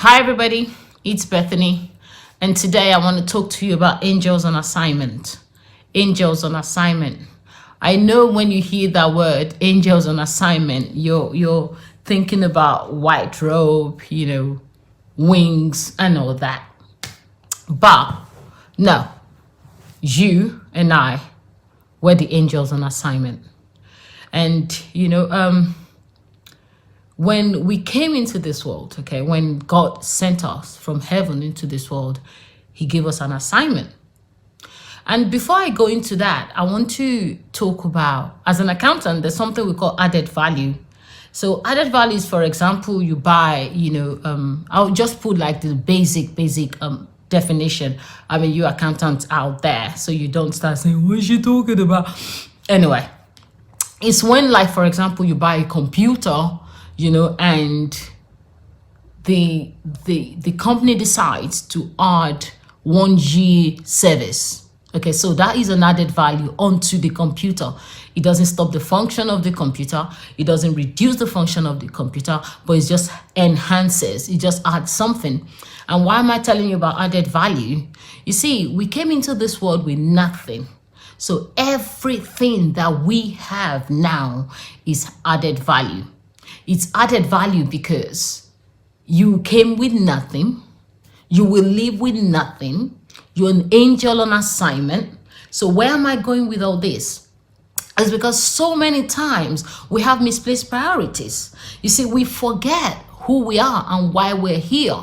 Hi, everybody. It's Bethany, and today I want to talk to you about angels on assignment. Angels on assignment. I know when you hear that word, angels on assignment, you're thinking about white robe, wings, and all that. But no, you and I were the angels on assignment, and when we came into this world, okay, when God sent us from heaven into this world, He gave us an assignment. And before I go into that, I want to talk about, as an accountant, there's something we call added value. So added value is, for example, you buy, I'll just put like the basic definition. I mean, you accountants out there, so you don't start saying, what is she talking about? Anyway, it's when, like, for example, you buy a computer, and the company decides to add 1 year service. Okay, so that is an added value onto the computer. It doesn't stop the function of the computer. It doesn't reduce the function of the computer, but it just enhances. It just adds something. And why am I telling you about added value? You see, we came into this world with nothing. So everything that we have now is added value. It's added value because you came with nothing. You will live with nothing. You're an angel on assignment. So where am I going with all this? It's because so many times we have misplaced priorities. You see, we forget who we are and why we're here.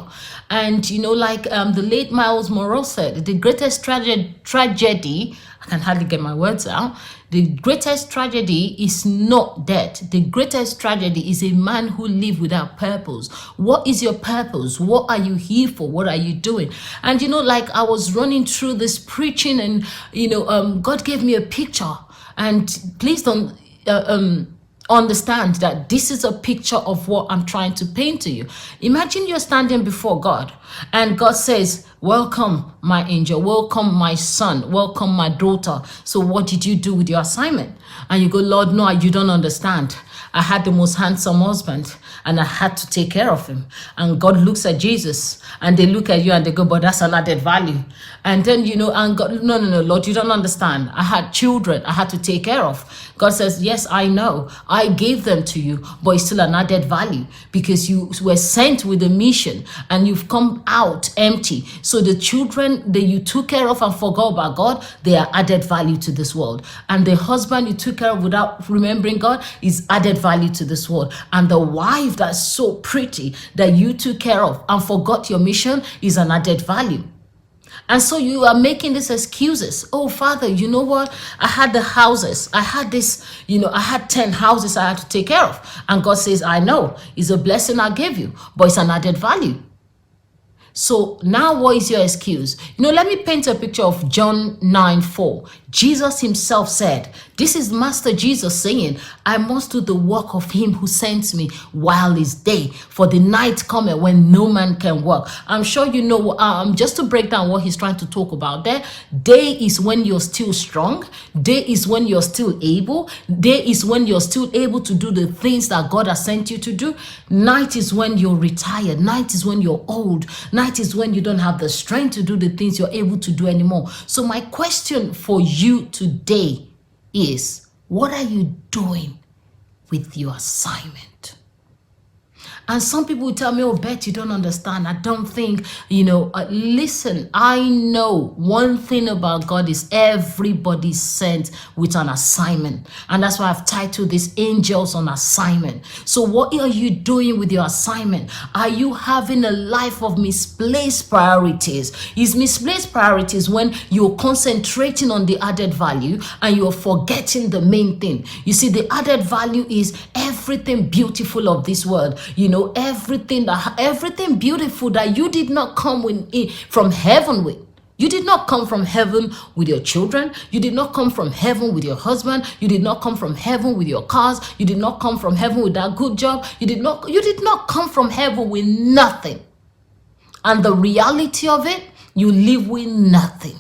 And, like the late Miles Monroe said, the greatest tragedy, I can hardly get my words out. The greatest tragedy is not death. The greatest tragedy is a man who lives without purpose. What is your purpose? What are you here for? What are you doing? And, like I was running through this preaching and, God gave me a picture. And please don't understand that this is a picture of what I'm trying to paint to you. Imagine you're standing before God and God says, welcome, my angel, welcome, my son, welcome, my daughter. So what did you do with your assignment? And you go, Lord, no, you don't understand. I had the most handsome husband and I had to take care of him. And God looks at Jesus and they look at you and they go, but that's an added value. And then, and God, no, Lord, you don't understand. I had children I had to take care of. God says, yes, I know. I gave them to you, but it's still an added value because you were sent with a mission and you've come out empty. So the children that you took care of and forgot about God, they are added value to this world. And the husband you took care of without remembering God is added value to this world. And the wife that's so pretty that you took care of and forgot your mission is an added value. And so you are making these excuses. Oh, Father, you know what? I had the houses. I had this, I had 10 houses I had to take care of. And God says, I know. It's a blessing I gave you, but it's an added value. So now what is your excuse? Let me paint a picture of John 9:4. Jesus himself said, this is Master Jesus saying, I must do the work of him who sent me while it's day, for the night cometh when no man can work. I'm sure just to break down what he's trying to talk about there. Day is when you're still strong. Day is when you're still able. Day is when you're still able to do the things that God has sent you to do. Night is when you're retired. Night is when you're old. Night is when you don't have the strength to do the things you're able to do anymore. So my question for you today is, what are you doing with your assignment? And some people will tell me, oh, Beth, you don't understand. I don't think, listen, I know one thing about God is everybody's sent with an assignment. And that's why I've titled this Angels on Assignment. So what are you doing with your assignment? Are you having a life of misplaced priorities? Is misplaced priorities when you're concentrating on the added value and you're forgetting the main thing? You see, the added value is everything beautiful of this world. Everything beautiful that you did not come from heaven with. You did not come from heaven with your children. You did not come from heaven with your husband. You did not come from heaven with your cars. You did not come from heaven with that good job. You did not come from heaven with nothing. And the reality of it, you live with nothing.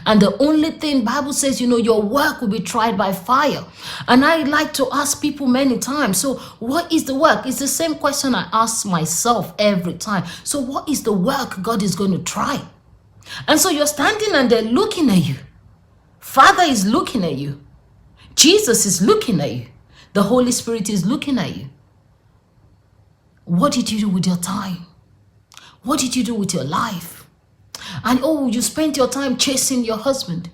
And the only thing Bible says, your work will be tried by fire. And I like to ask people many times, so what is the work? It's the same question I ask myself every time. So what is the work God is going to try? And so you're standing and they're looking at you. Father is looking at you. Jesus is looking at you. The Holy Spirit is looking at you. What did you do with your time? What did you do with your life? And you spent your time chasing your husband.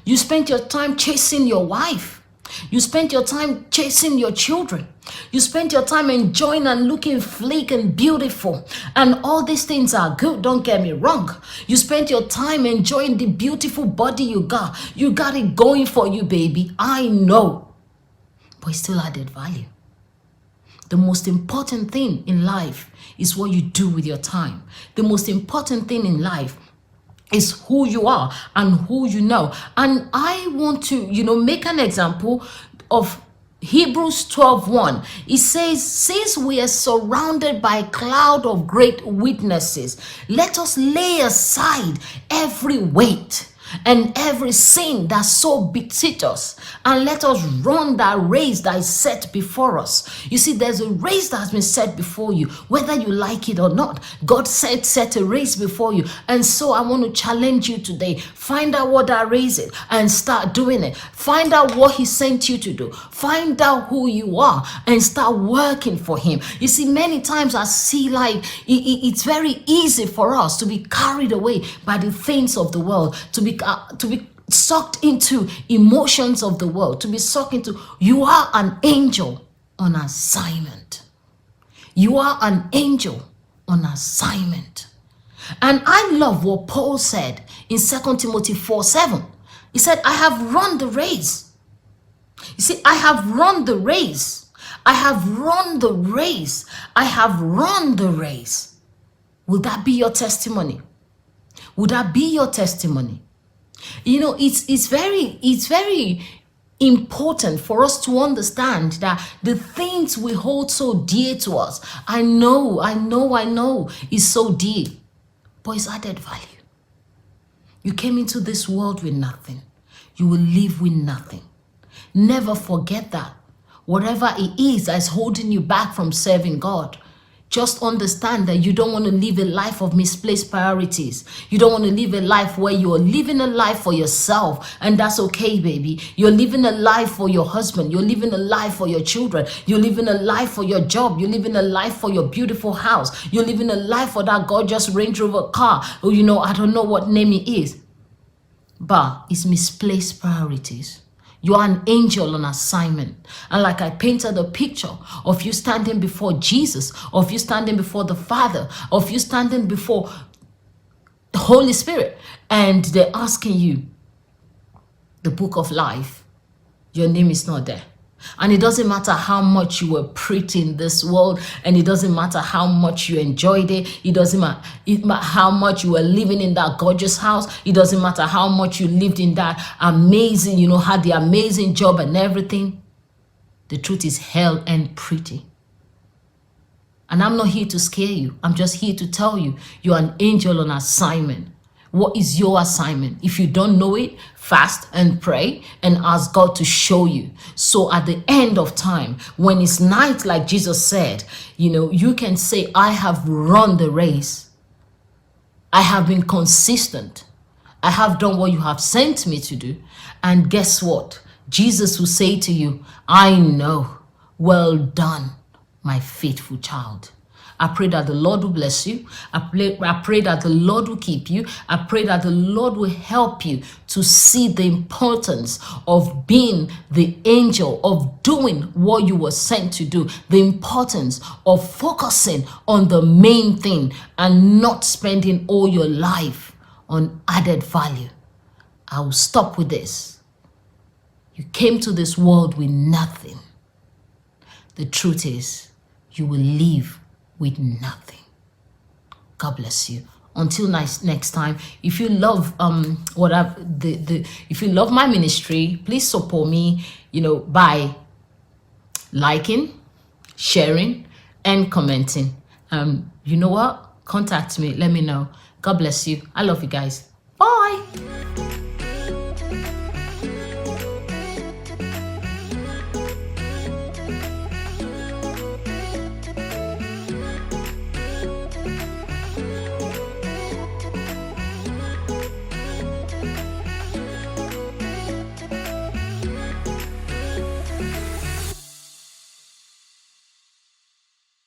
You spent your time chasing your wife. You spent your time chasing your children. You spent your time enjoying and looking sleek and beautiful. And all these things are good, don't get me wrong. You spent your time enjoying the beautiful body you got. You got it going for you, baby. I know. But it still added value. The most important thing in life is what you do with your time. The most important thing in life is who you are and who you know. And I want to, make an example of Hebrews 12:1. It says, since we are surrounded by a cloud of great witnesses, let us lay aside every weight and every sin that so besets us, and let us run that race that is set before us. You see, there's a race that has been set before you, whether you like it or not. God set a race before you. And so I want to challenge you today. Find out what that race is and start doing it. Find out what he sent you to do. Find out who you are and start working for him. You see, many times I see like it's very easy for us to be carried away by the things of the world, to be sucked into emotions of the world, to be sucked into. You are an angel on assignment. You are an angel on assignment. And I love what Paul said in 2 Timothy 4:7. He said, I have run the race. You see, I have run the race. I have run the race. I have run the race. Will that be your testimony? Would that be your testimony? It's very important for us to understand that the things we hold so dear to us, I know is so dear, but it's added value. You came into this world with nothing. You will leave with nothing. Never forget that. Whatever it is that's holding you back from serving God, just understand that you don't want to live a life of misplaced priorities. You don't want to live a life where you're living a life for yourself, and that's okay, baby. You're living a life for your husband. You're living a life for your children. You're living a life for your job. You're living a life for your beautiful house. You're living a life for that gorgeous Range Rover car. Or, I don't know what name it is. But it's misplaced priorities. You are an angel on assignment. And like I painted a picture of you standing before Jesus, of you standing before the Father, of you standing before the Holy Spirit, and they're asking you the book of life. Your name is not there. And it doesn't matter how much you were pretty in this world, and it doesn't matter how much you enjoyed it. It doesn't matter how much you were living in that gorgeous house. It doesn't matter how much you lived in that amazing, had the amazing job and everything. The truth is, hell ain't pretty. And I'm not here to scare you. I'm just here to tell you, you're an angel on assignment. What is your assignment? If you don't know it, fast and pray and ask God to show you. So at the end of time, when it's night, like Jesus said, you can say, I have run the race. I have been consistent. I have done what you have sent me to do. And guess what? Jesus will say to you, I know. Well done, my faithful child. I pray that the Lord will bless you. I pray that the Lord will keep you. I pray that the Lord will help you to see the importance of being the angel, of doing what you were sent to do, the importance of focusing on the main thing and not spending all your life on added value. I will stop with this. You came to this world with nothing. The truth is, you will leave with nothing. God bless you. Until next time, if you love if you love my ministry, please support me, by liking, sharing, and commenting. You know what? Contact me. Let me know. God bless you. I love you guys. Bye.